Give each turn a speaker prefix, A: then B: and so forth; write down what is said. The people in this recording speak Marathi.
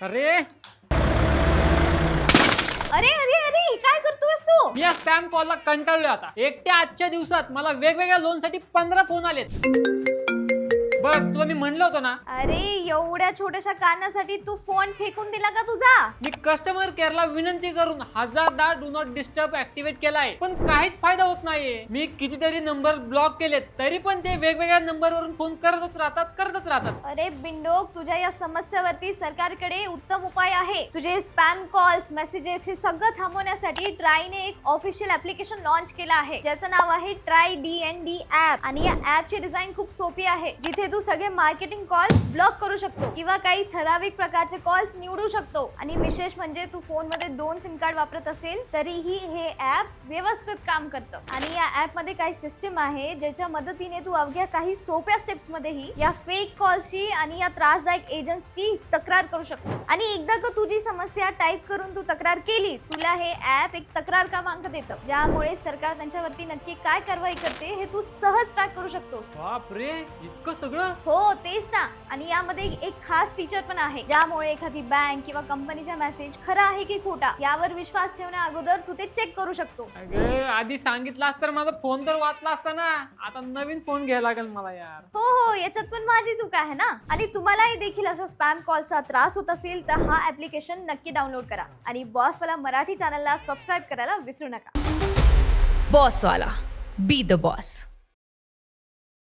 A: अरे
B: अरे अरे अरे काय करतोयस तू?
A: मी या स्पॅम कॉलला कंटाळलोय आता. एकट्या आजच्या दिवसात मला वेगवेगळ्या लोन साठी 15 फोन आलेत. बघ तुला मी म्हणलं होतं ना,
B: अरे एवढ्या छोट्याशा कारणासाठी तू फोन फेकून दिला का तुझा?
A: मी कस्टमर केअरला विनंती करून 1000दा डू नॉट डिस्टर्ब ऍक्टिव्हेट केलाय, पण काहीच फायदा होत नाहीये. मी कितीतरी नंबर ब्लॉक केलेत, तरी पण ते वेगवेगळ्या नंबरवरून फोन करतच राहतात.
B: अरे बिंडोक, तुझ्या या समस्येवरती सरकारकडे उत्तम उपाय आहे. तुझे स्पॅम कॉल्स, मेसेजेस हे सगळं थांबवण्यासाठी ट्रायने एक ऑफिशियल ऍप्लिकेशन लॉन्च केलं आहे, ज्याचं नाव आहे ट्राय DND ऍप. आणि या ऍपची डिझाईन खूप सोपी आहे, जिथे तू सगळे मार्केटिंग कॉल्स ब्लॉक करू शकतो किंवा काही ठराविक प्रकारचे कॉल्स निवडू शकतो. आणि विशेष म्हणजे तू फोन मध्ये 2 सिम कार्ड वापरत असेल तरीही हे ऍप व्यवस्थित काम करतं. आणि या ऍप मध्ये काही सिस्टीम आहे ज्याच्या मदतीने तू अवघ्या काही सोप्या स्टेप्स मध्येही या फेक कॉल्सची आणि या त्रासदायक एजंट्सची तक्रार करू शकतो. आणि एकदा का तुझी समस्या टाईप करून तू तक्रार केलीस, तुला हे ऍप एक तक्रार क्रमांक देतं, ज्यामुळे सरकार त्यांच्यावरती नक्की काय कारवाई करते हे तू सहज ट्रॅक करू शकतोस.
A: बापरे, इतकं सगळं?
B: हो तेच ना. आणि यामध्ये एक खास फीचर पण आहे, ज्यामुळे एखादी बँक किंवा कंपनीचा मेसेज खरा आहे की खोटा यावर विश्वास ठेवण्या अगोदर तू ते चेक करू शकतो.
A: अगं आधी सांगितलास तर माझा फोन तर वाचला असता ना. आता नवीन फोन घ्यायला लागेल मला यार.
B: हो हो, याच्यात पण माझी चूक आहे ना. आणि तुम्हालाही देखील अशा स्पॅम कॉलचा त्रास होत असेल तर हा ऍप्लिकेशन नक्की डाउनलोड करा आणि बॉसवाला मराठी चॅनलला सबस्क्राईब करायला विसरू नका.
C: बॉसवाला, बी द बॉस.